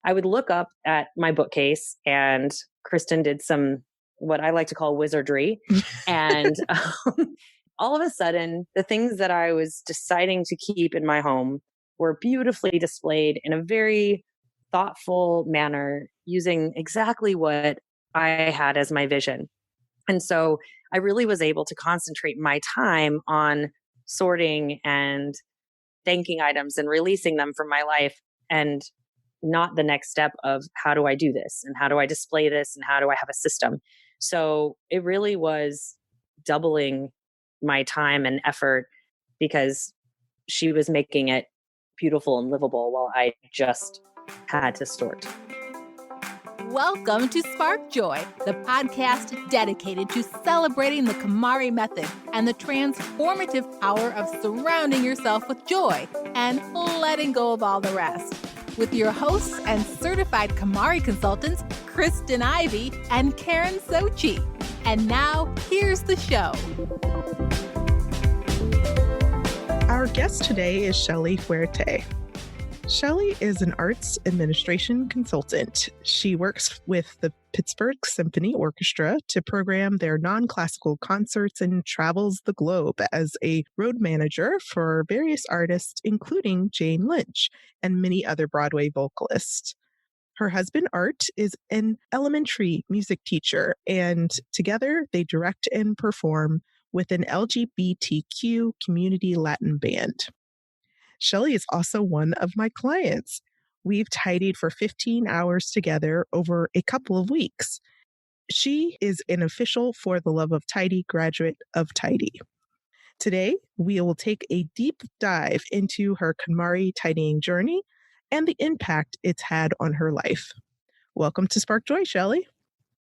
I would look up at my bookcase, and Kristyn did some, what I like to call wizardry. And all of a sudden, the things that I was deciding to keep in my home were beautifully displayed in a very thoughtful manner, using exactly what I had as my vision. And so I really was able to concentrate my time on sorting and thanking items and releasing them from my life, and not the next step of how do I do this and how do I display this and how do I have a system. So it really was doubling my time and effort because she was making it beautiful and livable while I just had to sort. Welcome to Spark Joy, the podcast dedicated to celebrating the KonMari method and the transformative power of surrounding yourself with joy and letting go of all the rest. With your hosts and certified KonMari consultants, Kristyn Ivy and Karen Sochi. And now, here's the show. Our guest today is Shelly Fuerte. Shelly is an arts administration consultant. She works with the Pittsburgh Symphony Orchestra to program their non-classical concerts and travels the globe as a road manager for various artists, including Jane Lynch and many other Broadway vocalists. Her husband, Art, is an elementary music teacher, and together they direct and perform with an LGBTQ community Latin band. Shelly is also one of my clients. We've tidied for 15 hours together over a couple of weeks. She is an official For the Love of Tidy graduate of Tidy. Today, we will take a deep dive into her KonMari tidying journey and the impact it's had on her life. Welcome to Spark Joy, Shelly.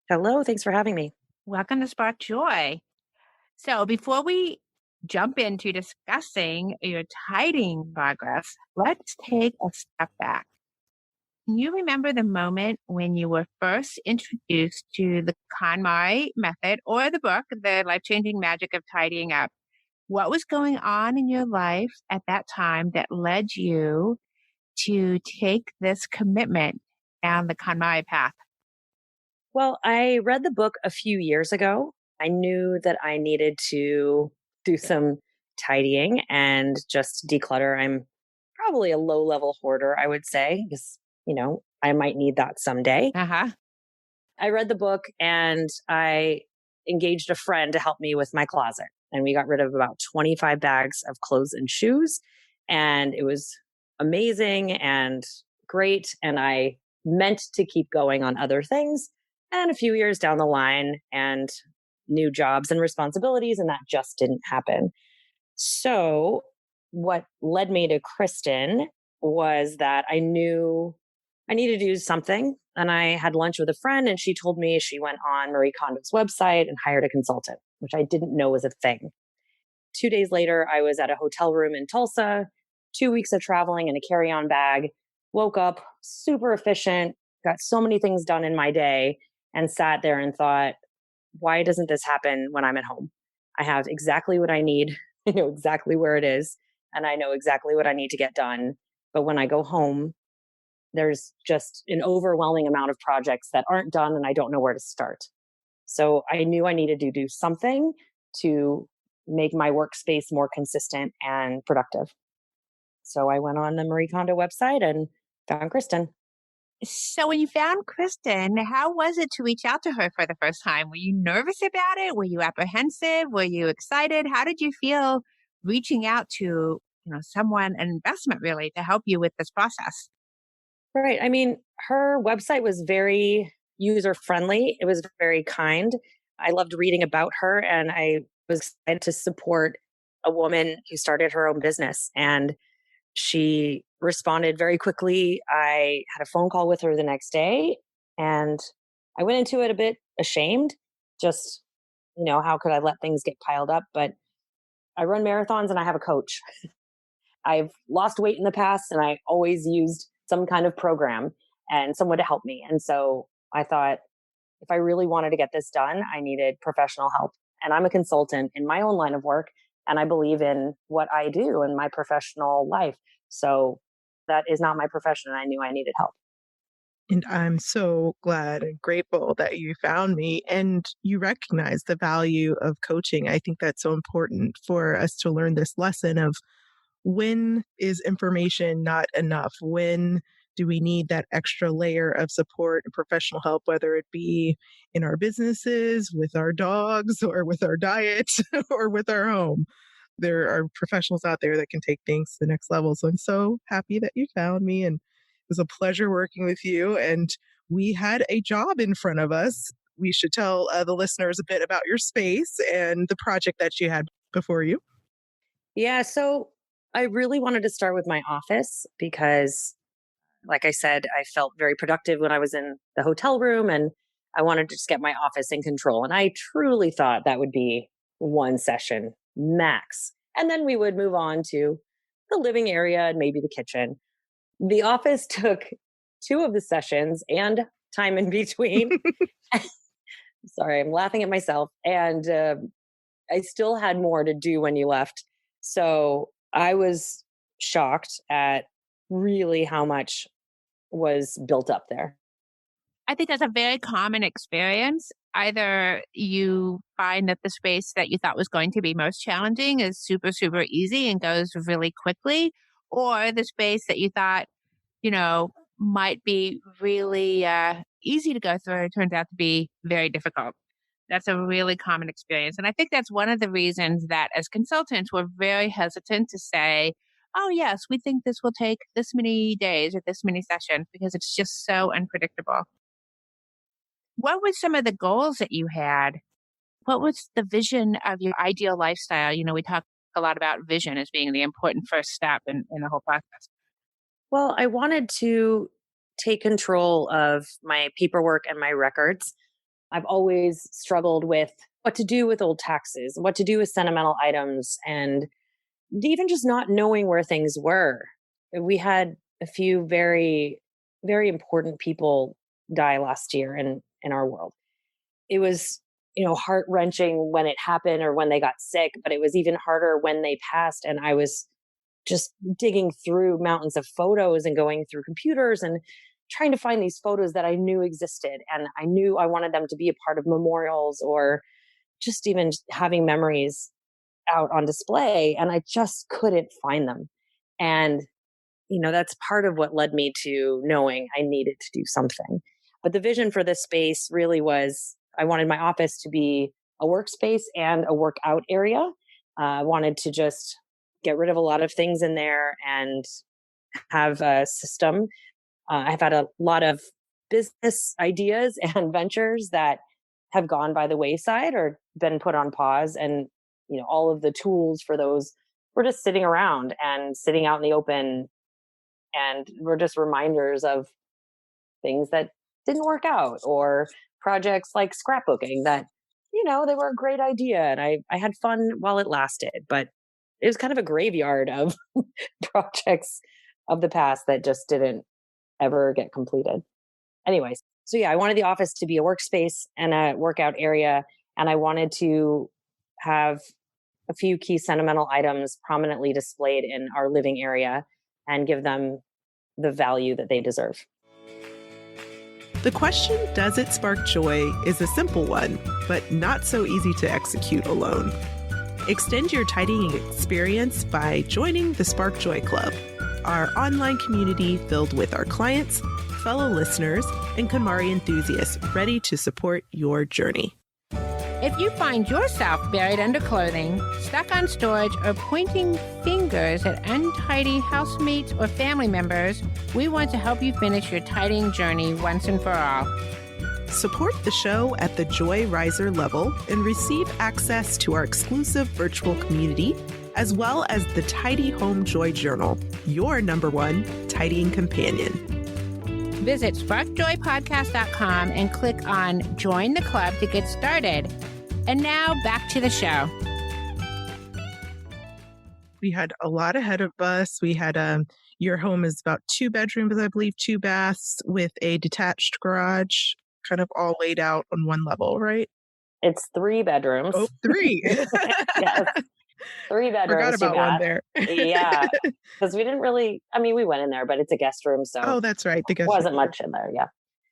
Hello, thanks for having me. Welcome to Spark Joy. So before we jump into discussing your tidying progress, let's take a step back. Can you remember the moment when you were first introduced to the KonMari method or the book, The Life-Changing Magic of Tidying Up? What was going on in your life at that time that led you to take this commitment down the KonMari path? Well, I read the book a few years ago. I knew that I needed to do some tidying and just declutter. I'm probably a low-level hoarder, I would say, because, I might need that someday. I read the book and I engaged a friend to help me with my closet. And we got rid of about 25 bags of clothes and shoes. And it was amazing and great. And I meant to keep going on other things. And a few years down the line and new jobs and responsibilities, and that just didn't happen. So what led me to Kristyn was that I knew I needed to do something. And I had lunch with a friend, and she told me she went on Marie Kondo's website and hired a consultant, which I didn't know was a thing. 2 days later, I was at a hotel room in Tulsa, 2 weeks of traveling in a carry-on bag, woke up super efficient, got so many things done in my day, and sat there and thought, why doesn't this happen when I'm at home? I have exactly what I need. I know exactly where it is, and I know exactly what I need to get done. But when I go home, there's just an overwhelming amount of projects that aren't done, and I don't know where to start. So I knew I needed to do something to make my workspace more consistent and productive. So I went on the Marie Kondo website and found Kristyn. So when you found Kristyn, how was it to reach out to her for the first time? Were you nervous about it? Were you apprehensive? Were you excited? How did you feel reaching out to, someone, an investment really, to help you with this process? Right. I mean, her website was very user-friendly. It was very kind. I loved reading about her, and I was excited to support a woman who started her own business. And she responded very quickly. I had a phone call with her the next day, and I went into it a bit ashamed. Just, how could I let things get piled up? But I run marathons and I have a coach. I've lost weight in the past, and I always used some kind of program and someone to help me. And so I thought, if I really wanted to get this done, I needed professional help. And I'm a consultant in my own line of work, and I believe in what I do in my professional life. So that is not my profession, and I knew I needed help. And I'm so glad and grateful that you found me and you recognize the value of coaching. I think that's so important for us to learn this lesson of when is information not enough? When do we need that extra layer of support and professional help, whether it be in our businesses, with our dogs, or with our diet, or with our home? There are professionals out there that can take things to the next level. So I'm so happy that you found me, and it was a pleasure working with you. And we had a job in front of us. We should tell the listeners a bit about your space and the project that you had before you. Yeah, so I really wanted to start with my office because, like I said, I felt very productive when I was in the hotel room and I wanted to just get my office in control. And I truly thought that would be one session max. And then we would move on to the living area and maybe the kitchen. The office took two of the sessions and time in between. Sorry, I'm laughing at myself. And I still had more to do when you left. So I was shocked at really how much was built up there. I think that's a very common experience. Either you find that the space that you thought was going to be most challenging is super, super easy and goes really quickly, or the space that you thought, might be really easy to go through turns out to be very difficult. That's a really common experience. And I think that's one of the reasons that as consultants, we're very hesitant to say, oh, yes, we think this will take this many days or this many sessions because it's just so unpredictable. What were some of the goals that you had? What was the vision of your ideal lifestyle? We talk a lot about vision as being the important first step in the whole process. Well, I wanted to take control of my paperwork and my records. I've always struggled with what to do with old taxes, what to do with sentimental items, and even just not knowing where things were. We had a few very, very important people die last year in our world. It was, heart wrenching when it happened or when they got sick, but it was even harder when they passed. And I was just digging through mountains of photos and going through computers and trying to find these photos that I knew existed. And I knew I wanted them to be a part of memorials or just even having memories out on display. And I just couldn't find them. And, that's part of what led me to knowing I needed to do something. But the vision for this space really was I wanted my office to be a workspace and a workout area. I wanted to just get rid of a lot of things in there and have a system. I've had a lot of business ideas and ventures that have gone by the wayside or been put on pause. And, all of the tools for those were just sitting around and sitting out in the open. And were just reminders of things that didn't work out or projects like scrapbooking that, they were a great idea. And I had fun while it lasted, but it was kind of a graveyard of projects of the past that just didn't ever get completed. Anyways, so yeah, I wanted the office to be a workspace and a workout area. And I wanted to have a few key sentimental items prominently displayed in our living area and give them the value that they deserve. The question, does it spark joy, is a simple one, but not so easy to execute alone. Extend your tidying experience by joining the Spark Joy Club, our online community filled with our clients, fellow listeners, and KonMari enthusiasts ready to support your journey. If you find yourself buried under clothing, stuck on storage, or pointing fingers at untidy housemates or family members, we want to help you finish your tidying journey once and for all. Support the show at the Joy Riser level and receive access to our exclusive virtual community, as well as the Tidy Home Joy Journal, your #1 tidying companion. Visit sparkjoypodcast.com and click on Join the Club to get started. And now back to the show. We had a lot ahead of us. We had your home is about 2 bedrooms, I believe, 2 baths with a detached garage, kind of all laid out on one level, right? It's 3 bedrooms. Oh, 3. Yes. 3 bedrooms. Forgot about one there. Yeah. Because we didn't really, we went in there, but it's a guest room. So oh, that's right. The guest wasn't room. much in there. Yeah.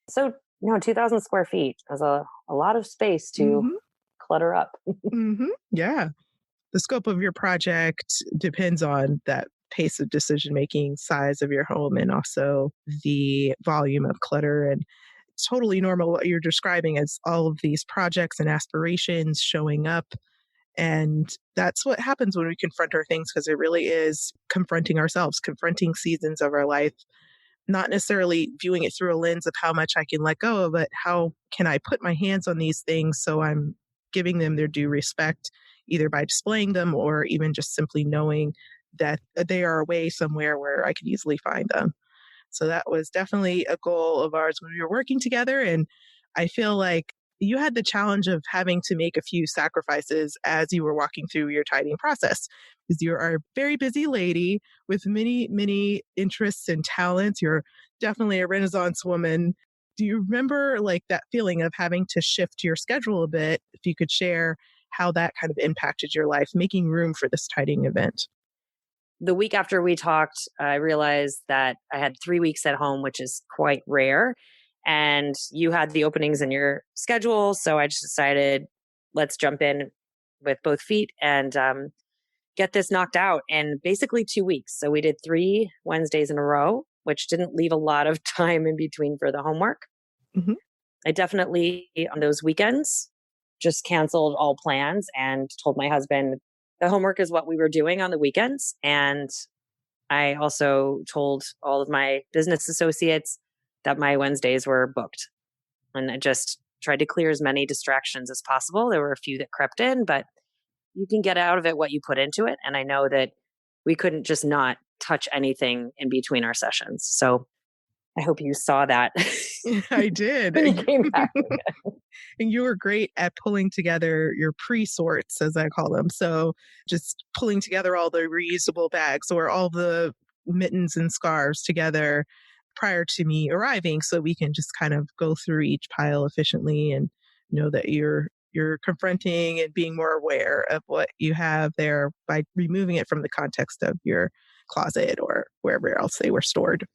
So, no, 2,000 square feet is a lot of space to Hmm. clutter up. Yeah. The scope of your project depends on that pace of decision making, size of your home, and also the volume of clutter. And it's totally normal what you're describing as all of these projects and aspirations showing up. And that's what happens when we confront our things, because it really is confronting ourselves, confronting seasons of our life, not necessarily viewing it through a lens of how much I can let go, but how can I put my hands on these things so I'm giving them their due respect, either by displaying them or even just simply knowing that they are away somewhere where I can easily find them. So that was definitely a goal of ours when we were working together. And I feel like you had the challenge of having to make a few sacrifices as you were walking through your tidying process, because you are a very busy lady with many, many interests and talents. You're definitely a Renaissance woman. Do you remember like that feeling of having to shift your schedule a bit? If you could share how that kind of impacted your life, making room for this tidying event. The week after we talked, I realized that I had 3 weeks at home, which is quite rare. And you had the openings in your schedule. So I just decided, let's jump in with both feet and get this knocked out in basically 2 weeks. So we did 3 Wednesdays in a row, which didn't leave a lot of time in between for the homework. Hmm. I definitely, on those weekends, just canceled all plans and told my husband the homework is what we were doing on the weekends. And I also told all of my business associates that my Wednesdays were booked. And I just tried to clear as many distractions as possible. There were a few that crept in, but you can get out of it what you put into it. And I know that we couldn't just not touch anything in between our sessions. So I hope you saw that I did. when you came back. And you were great at pulling together your pre-sorts, as I call them. So just pulling together all the reusable bags or all the mittens and scarves together prior to me arriving, so we can just kind of go through each pile efficiently and know that you're confronting and being more aware of what you have there by removing it from the context of your closet or wherever else they were stored.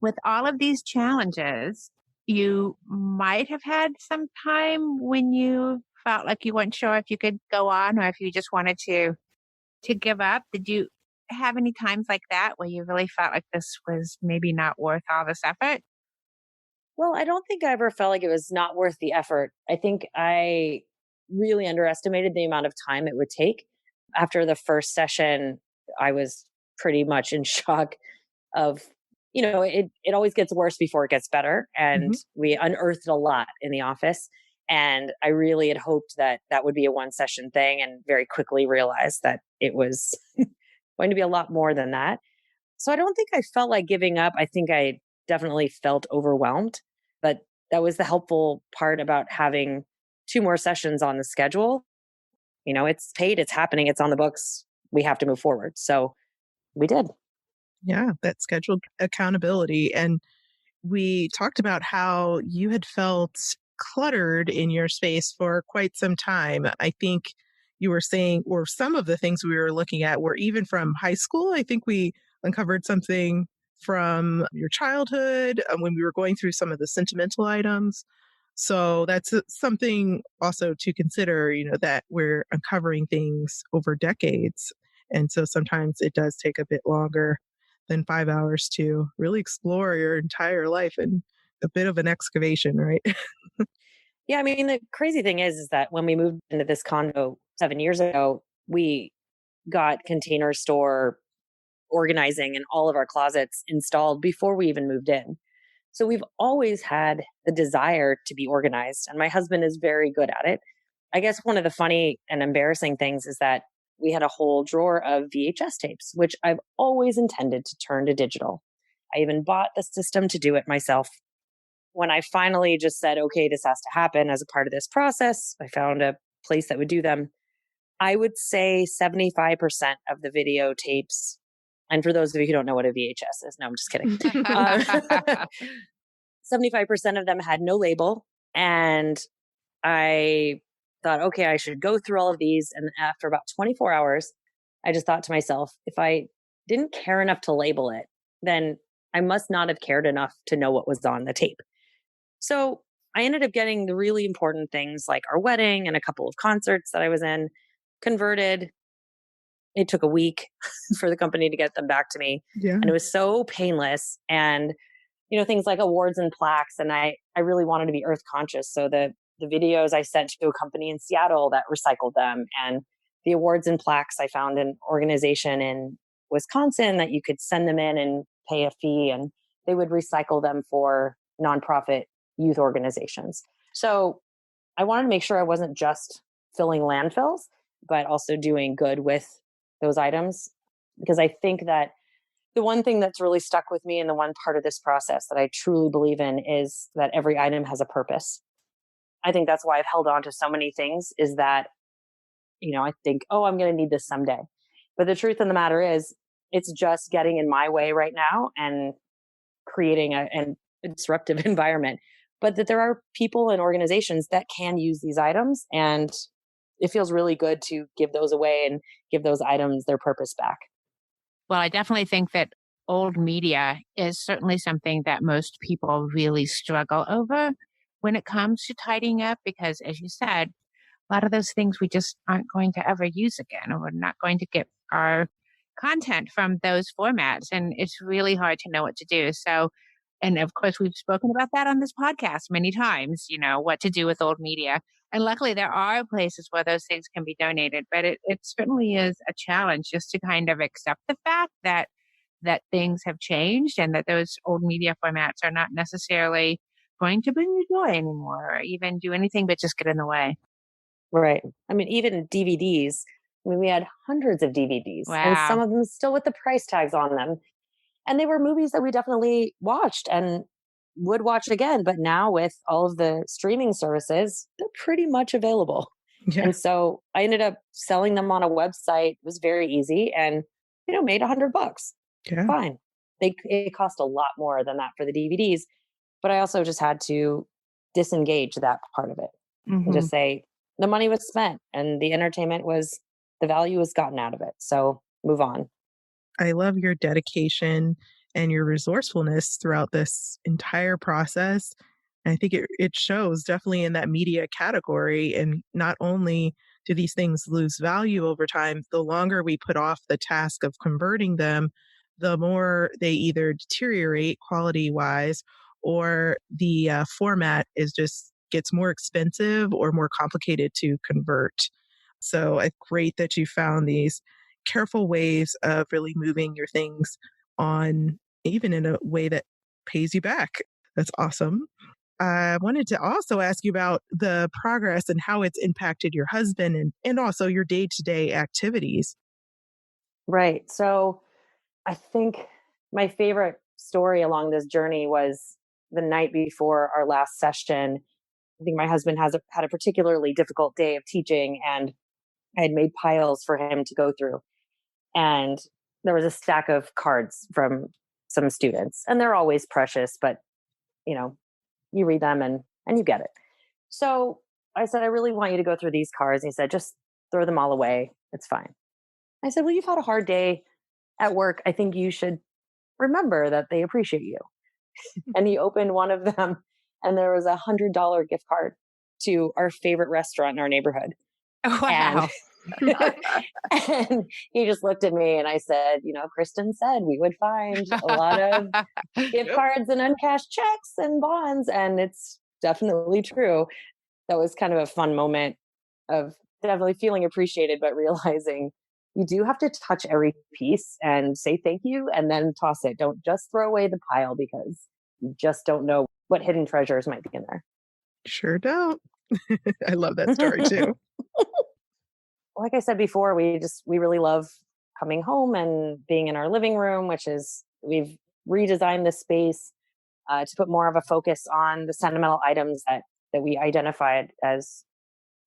With all of these challenges, you might have had some time when you felt like you weren't sure if you could go on or if you just wanted to give up. Did you have any times like that where you really felt like this was maybe not worth all this effort? Well, I don't think I ever felt like it was not worth the effort. I think I really underestimated the amount of time it would take. After the first session, I was pretty much in shock of, it always gets worse before it gets better. And Mhm. we unearthed a lot in the office. And I really had hoped that that would be a one session thing, and very quickly realized that it was going to be a lot more than that. So I don't think I felt like giving up. I think I definitely felt overwhelmed, but that was the helpful part about having 2 more sessions on the schedule. It's paid, it's happening, it's on the books. We have to move forward. So we did. Yeah, that scheduled accountability. And we talked about how you had felt cluttered in your space for quite some time. I think you were saying, or some of the things we were looking at were even from high school. I think we uncovered something from your childhood when we were going through some of the sentimental items. So that's something also to consider, that we're uncovering things over decades. And so sometimes it does take a bit longer than 5 hours to really explore your entire life and a bit of an excavation, right? Yeah, I mean, the crazy thing is that when we moved into this condo 7 years ago, we got Container Store organizing and all of our closets installed before we even moved in. So we've always had the desire to be organized, and my husband is very good at it. I guess one of the funny and embarrassing things is that we had a whole drawer of VHS tapes, which I've always intended to turn to digital. I even bought the system to do it myself. When I finally just said, okay, this has to happen as a part of this process, I found a place that would do them. I would say 75% of the videotapes, and for those of you who don't know what a VHS is, no, I'm just kidding. 75% of them had no label. And I thought, okay, I should go through all of these. And after about 24 hours, I just thought to myself, if I didn't care enough to label it, then I must not have cared enough to know what was on the tape. So I ended up getting the really important things like our wedding and a couple of concerts that I was in converted. It took a week for the company to get them back to me. Yeah. And it was so painless. And, things like awards and plaques. And I really wanted to be earth conscious. So the videos I sent to a company in Seattle that recycled them, and the awards and plaques, I found an organization in Wisconsin that you could send them in and pay a fee, and they would recycle them for nonprofit youth organizations. So I wanted to make sure I wasn't just filling landfills, but also doing good with those items. Because I think that the one thing that's really stuck with me, and the one part of this process that I truly believe in, is that every item has a purpose. I think that's why I've held on to so many things, is that, I think, oh, I'm going to need this someday. But the truth of the matter is, it's just getting in my way right now and creating a disruptive environment. But that there are people and organizations that can use these items, and it feels really good to give those away and give those items their purpose back. Well, I definitely think that old media is certainly something that most people really struggle over when it comes to tidying up, because, as you said, a lot of those things we just aren't going to ever use again, or we're not going to get our content from those formats. And it's really hard to know what to do. So, and of course, we've spoken about that on this podcast many times, what to do with old media. And luckily, there are places where those things can be donated, but it certainly is a challenge just to kind of accept the fact that things have changed, and that those old media formats are not necessarily going to bring you joy anymore, or even do anything but just get in the way. Right. I mean, even DVDs. We had hundreds of DVDs, and some Wow. of them still with the price tags on them. And they were movies that we definitely watched and would watch again. But now with all of the streaming services, they're pretty much available. Yeah. And so I ended up selling them on a website. It was very easy, and, made $100. Yeah. Fine. It cost a lot more than that for the DVDs, but I also just had to disengage that part of it and Hmm. just say the money was spent and the value was gotten out of it. So move on. I love your dedication and your resourcefulness throughout this entire process. And I think it shows definitely in that media category. And not only do these things lose value over time, the longer we put off the task of converting them, the more they either deteriorate quality wise, or the format is just gets more expensive or more complicated to convert. So it's great that you found these careful ways of really moving your things on, even in a way that pays you back. That's awesome. I wanted to also ask you about the progress and how it's impacted your husband, and also your day to day activities. Right. So I think my favorite story along this journey was the night before our last session. I think my husband had a particularly difficult day of teaching, and I had made piles for him to go through. And there was a stack of cards from some students, and they're always precious, but you know, you read them and you get it. So I said, I really want you to go through these cards. And he said, just throw them all away. It's fine. I said, well, you've had a hard day at work. I think you should remember that they appreciate you. And he opened one of them, and there was $100 gift card to our favorite restaurant in our neighborhood. And Wow. and he just looked at me, and I said, Kristyn said we would find a lot of gift Yep. cards and uncashed checks and bonds. And it's definitely true. That was kind of a fun moment of definitely feeling appreciated, but realizing you do have to touch every piece and say thank you and then toss it. Don't just throw away the pile, because you just don't know what hidden treasures might be in Sure don't. I love that story there. too. Like I said before, we really love coming home and being in our living room, which is, we've redesigned the space to put more of a focus on the sentimental items that we identified as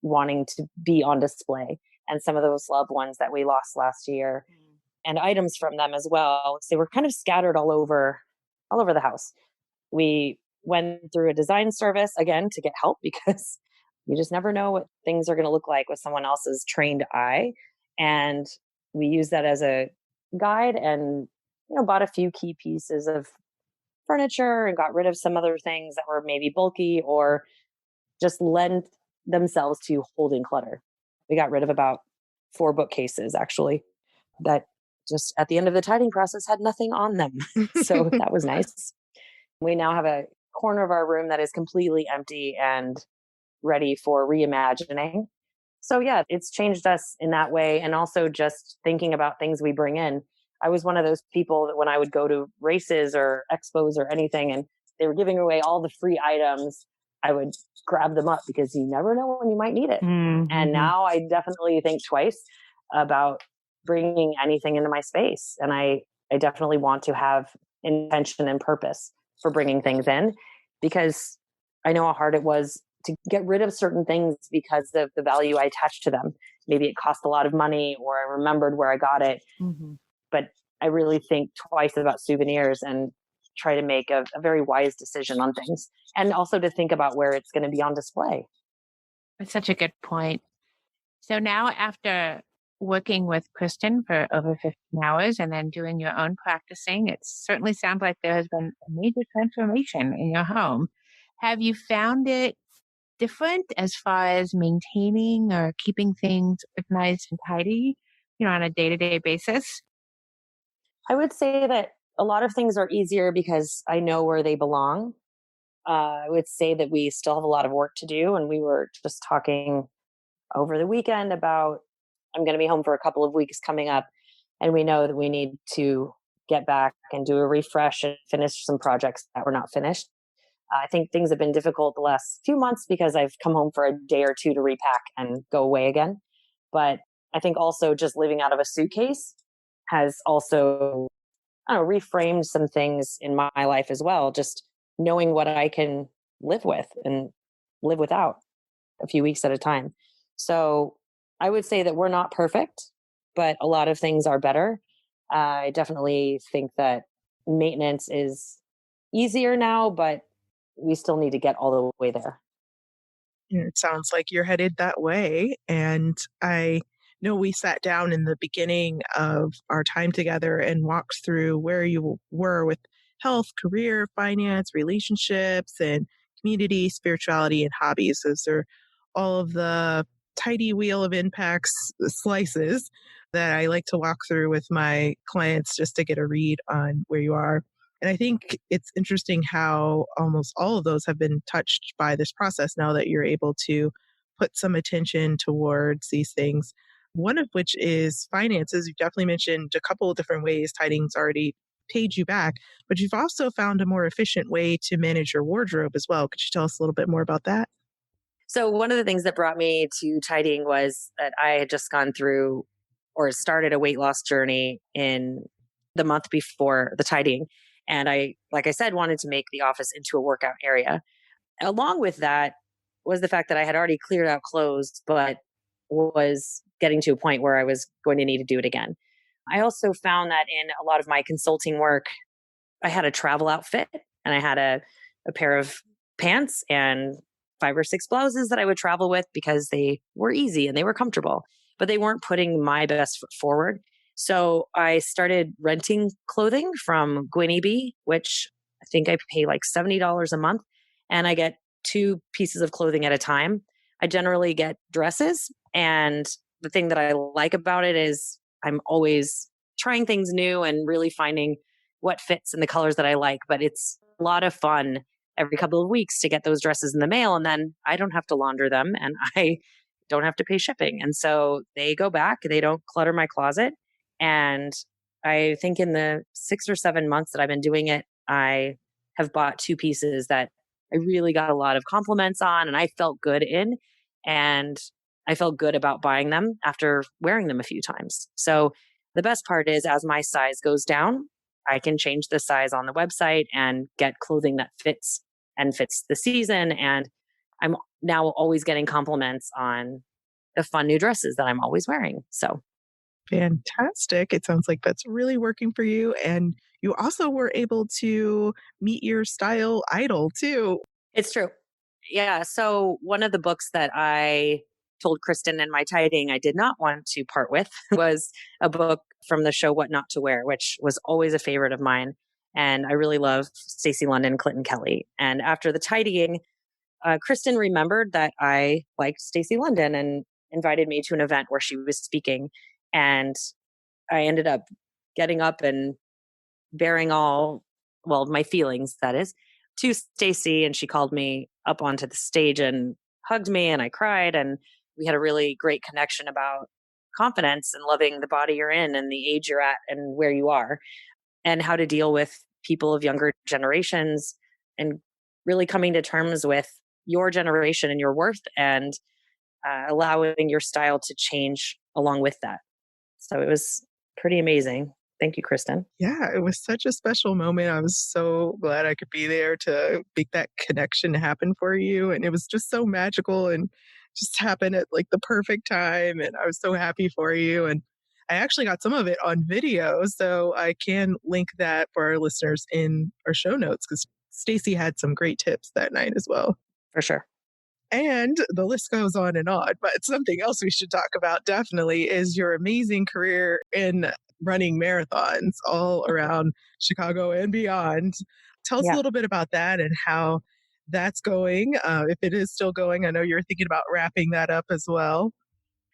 wanting to be on display, and some of those loved ones that we lost last year, and items from them as well. So they were kind of scattered all over the house. We went through a design service again to get help, because you just never know what things are going to look like with someone else's trained eye. And we use that as a guide, and bought a few key pieces of furniture and got rid of some other things that were maybe bulky or just lend themselves to holding clutter. We got rid of about 4 bookcases actually that just at the end of the tidying process had nothing on them. So that was nice. We now have a corner of our room that is completely empty and ready for reimagining. So yeah, it's changed us in that way. And also just thinking about things we bring in. I was one of those people that when I would go to races or expos or anything and they were giving away all the free items, I would grab them up because you never know when you might need it. Mm-hmm. And now I definitely think twice about bringing anything into my space. And I definitely want to have intention and purpose for bringing things in because I know how hard it was to get rid of certain things because of the value I attached to them. Maybe it cost a lot of money or I remembered where I got it. Mm-hmm. But I really think twice about souvenirs and try to make a very wise decision on things. And also to think about where it's going to be on display. That's such a good point. So now after working with Kristyn for over 15 hours and then doing your own practicing, it certainly sounds like there has been a major transformation in your home. Have you found it different as far as maintaining or keeping things organized and tidy, on a day-to-day basis? I would say that a lot of things are easier because I know where they belong. I would say that we still have a lot of work to do. And we were just talking over the weekend about I'm going to be home for a couple of weeks coming up. And we know that we need to get back and do a refresh and finish some projects that were not finished. I think things have been difficult the last few months because I've come home for a day or two to repack and go away again. But I think also just living out of a suitcase has also, reframed some things in my life as well. Just knowing what I can live with and live without a few weeks at a time. So I would say that we're not perfect, but a lot of things are better. I definitely think that maintenance is easier now, but we still need to get all the way there. It sounds like you're headed that way. And I know we sat down in the beginning of our time together and walked through where you were with health, career, finance, relationships, and community, spirituality, and hobbies. Those are all of the tidy wheel of impacts slices that I like to walk through with my clients just to get a read on where you are. And I think it's interesting how almost all of those have been touched by this process now that you're able to put some attention towards these things. One of which is finances. You definitely mentioned a couple of different ways tidying's already paid you back, but you've also found a more efficient way to manage your wardrobe as well. Could you tell us a little bit more about that? So one of the things that brought me to tidying was that I had just gone through or started a weight loss journey in the month before the tidying. And I, like I said, wanted to make the office into a workout area. Along with that was the fact that I had already cleared out clothes, but was getting to a point where I was going to need to do it again. I also found that in a lot of my consulting work, I had a travel outfit and I had a pair of pants and 5 or 6 blouses that I would travel with because they were easy and they were comfortable, but they weren't putting my best foot forward. So I started renting clothing from Gwynnie Bee, which I think I pay like $70 a month, and I get 2 pieces of clothing at a time. I generally get dresses, and the thing that I like about it is I'm always trying things new and really finding what fits in the colors that I like, but it's a lot of fun every couple of weeks to get those dresses in the mail, and then I don't have to launder them and I don't have to pay shipping. And so they go back, they don't clutter my closet. And I think in the 6 or 7 months that I've been doing it, I have bought 2 pieces that I really got a lot of compliments on and I felt good in. And I felt good about buying them after wearing them a few times. So the best part is as my size goes down, I can change the size on the website and get clothing that fits and fits the season. And I'm now always getting compliments on the fun new dresses that I'm always wearing. So Fantastic. It sounds like that's really working for you. And you also were able to meet your style idol too. it's true. Yeah. So one of the books that I told Kristyn in my tidying I did not want to part with was a book from the show What Not to Wear, which was always a favorite of mine. And I really love Stacey London, Clinton Kelly. And after the tidying, Kristyn remembered that I liked Stacey London and invited me to an event where she was speaking. And I ended up getting up and bearing all, well, my feelings, that is, to Stacey. And she called me up onto the stage and hugged me, and I cried. And we had a really great connection about confidence and loving the body you're in and the age you're at and where you are, and how to deal with people of younger generations, and really coming to terms with your generation and your worth, and allowing your style to change along with that. So it was pretty amazing. Thank you, Kristyn. Yeah, it was such a special moment. I was so glad I could be there to make that connection happen for you. And it was just so magical and just happened at like the perfect time. And I was so happy for you. And I actually got some of it on video. So I can link that for our listeners in our show notes, because Stacey had some great tips that night as well. For sure. And the list goes on and on. But something else we should talk about definitely is your amazing career in running marathons all around Chicago and beyond. Tell us a little bit about that and how that's going. If it is still going, I know you're thinking about wrapping that up as well.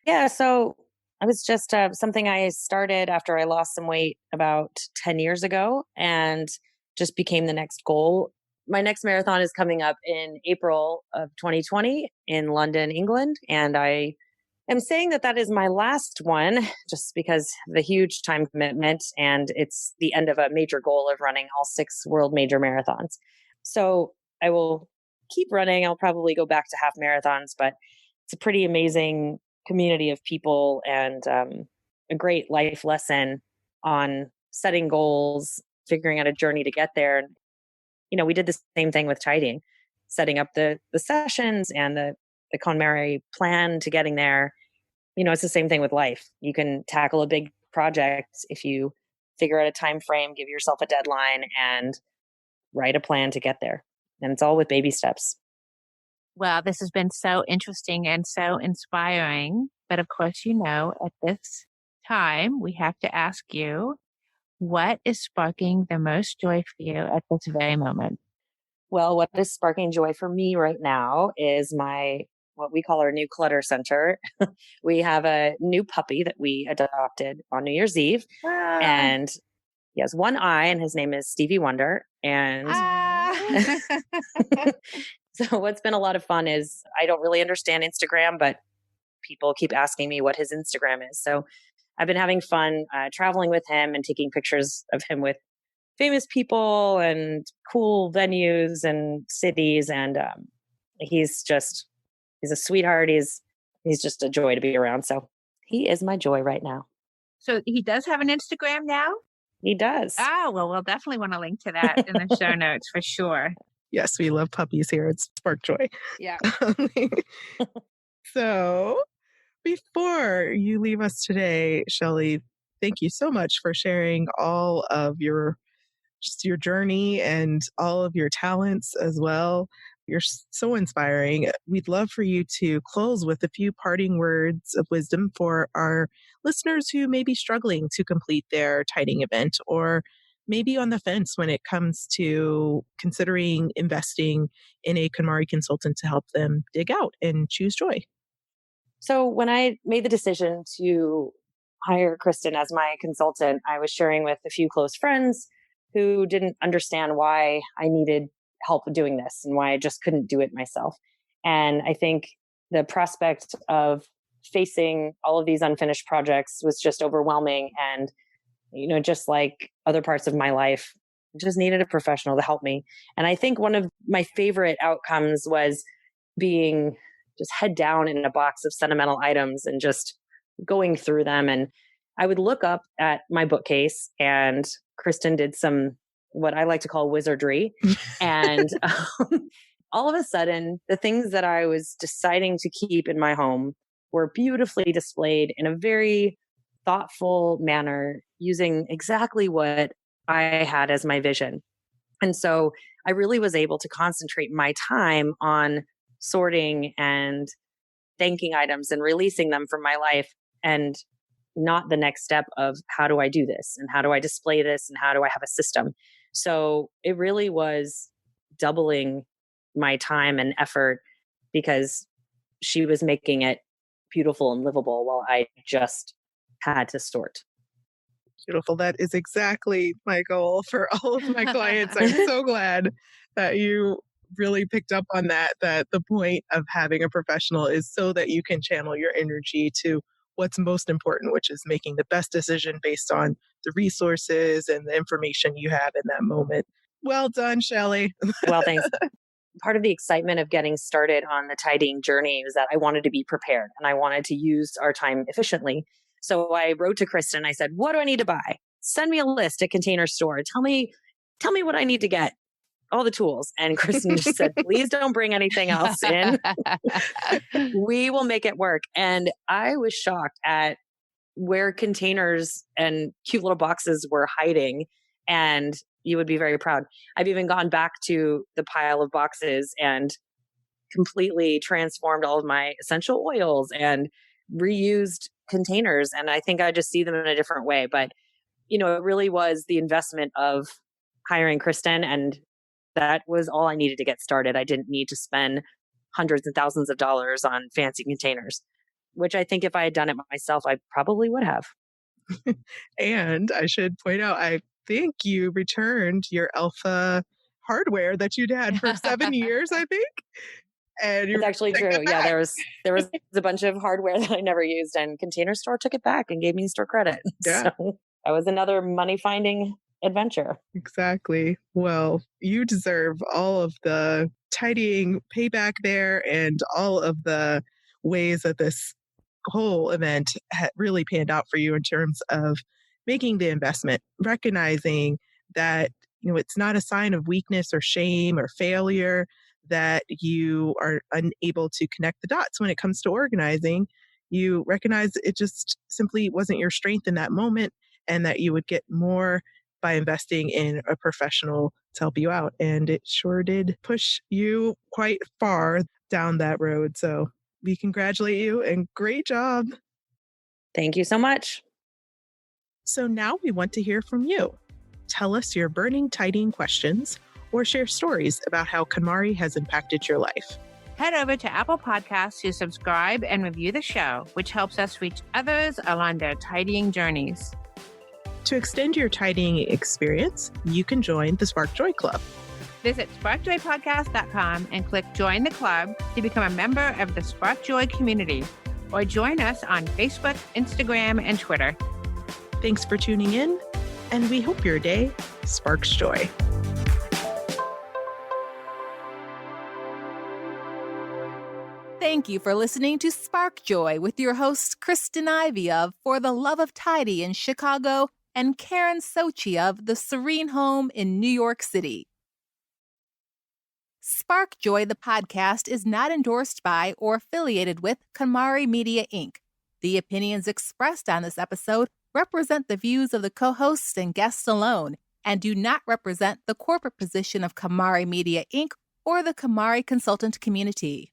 Yeah. So it was just something I started after I lost some weight about 10 years ago, and just became the next goal. My next marathon is coming up in April of 2020 in London, England. And I am saying that is my last one, just because of the huge time commitment, and it's the end of a major goal of running all 6 world major marathons. So I will keep running. I'll probably go back to half marathons, but it's a pretty amazing community of people, and a great life lesson on setting goals, figuring out a journey to get there. You know, we did the same thing with tidying, setting up the sessions and the KonMari plan to getting there. You know, it's the same thing with life. You can tackle a big project if you figure out a time frame, give yourself a deadline, and write a plan to get there. And it's all with baby steps. Well, this has been so interesting and so inspiring. But of course, you know, at this time, we have to ask you, what is sparking the most joy for you at this very moment? Well, what is sparking joy for me right now is what we call our new clutter center. We have a new puppy that we adopted on New Year's Eve. And he has one eye, and his name is Stevie Wonder. And so what's been a lot of fun is, I don't really understand Instagram, but people keep asking me what his Instagram is. So I've been having fun traveling with him and taking pictures of him with famous people and cool venues and cities. And he's a sweetheart. He's just a joy to be around. So he is my joy right now. So he does have an Instagram now? He does. Oh, well, we'll definitely want to link to that in the show notes for sure. Yes, we love puppies here at Spark Joy. Yeah. So before you leave us today, Shelly, thank you so much for sharing all of your journey and all of your talents as well. You're so inspiring. We'd love for you to close with a few parting words of wisdom for our listeners who may be struggling to complete their tidying event, or maybe on the fence when it comes to considering investing in a KonMari consultant to help them dig out and choose joy. So when I made the decision to hire Kristyn as my consultant, I was sharing with a few close friends who didn't understand why I needed help doing this and why I just couldn't do it myself. And I think the prospect of facing all of these unfinished projects was just overwhelming. And, you know, just like other parts of my life, I just needed a professional to help me. And I think one of my favorite outcomes was being just head down in a box of sentimental items and just going through them. And I would look up at my bookcase, and Kristyn did some, what I like to call wizardry. And all of a sudden, the things that I was deciding to keep in my home were beautifully displayed in a very thoughtful manner, using exactly what I had as my vision. And so I really was able to concentrate my time on sorting and thanking items and releasing them from my life, and not the next step of how do I do this and how do I display this and how do I have a system. So it really was doubling my time and effort because she was making it beautiful and livable while I just had to sort. Beautiful. That is exactly my goal for all of my clients. I'm so glad that you really picked up on that the point of having a professional is so that you can channel your energy to what's most important, which is making the best decision based on the resources and the information you have in that moment. Well done, Shelly. Well, thanks. Part of the excitement of getting started on the tidying journey was that I wanted to be prepared and I wanted to use our time efficiently. So I wrote to Kristyn. I said, "What do I need to buy? Send me a list at Container Store. Tell me what I need to get, all the tools." And Kristyn just said, "Please don't bring anything else in. We will make it work." And I was shocked at where containers and cute little boxes were hiding. And you would be very proud. I've even gone back to the pile of boxes and completely transformed all of my essential oils and reused containers. And I think I just see them in a different way. But, it really was the investment of hiring Kristyn. And that was all I needed to get started. I didn't need to spend hundreds and thousands of dollars on fancy containers, which I think if I had done it myself, I probably would have. And I should point out, I think you returned your Alpha hardware that you'd had for 7 years, I think. And It's actually true. Yeah, there was a bunch of hardware that I never used, and Container Store took it back and gave me store credit. Yeah. So that was another money finding adventure. Exactly. Well, you deserve all of the tidying payback there and all of the ways that this whole event really panned out for you in terms of making the investment, recognizing that it's not a sign of weakness or shame or failure that you are unable to connect the dots when it comes to organizing. You recognize it just simply wasn't your strength in that moment, and that you would get more by investing in a professional to help you out. And it sure did push you quite far down that road. So we congratulate you and great job. Thank you so much. So now we want to hear from you. Tell us your burning tidying questions or share stories about how KonMari has impacted your life. Head over to Apple Podcasts to subscribe and review the show, which helps us reach others along their tidying journeys. To extend your tidying experience, you can join the Spark Joy Club. Visit sparkjoypodcast.com and click Join the Club to become a member of the Spark Joy community, or join us on Facebook, Instagram, and Twitter. Thanks for tuning in, and we hope your day sparks joy. Thank you for listening to Spark Joy with your hosts Kristyn Ivy of For the Love of Tidy in Chicago and Karen Sochi of The Serene Home in New York City. Spark Joy, the podcast, is not endorsed by or affiliated with KonMari Media, Inc. The opinions expressed on this episode represent the views of the co-hosts and guests alone and do not represent the corporate position of KonMari Media, Inc. or the KonMari Consultant community.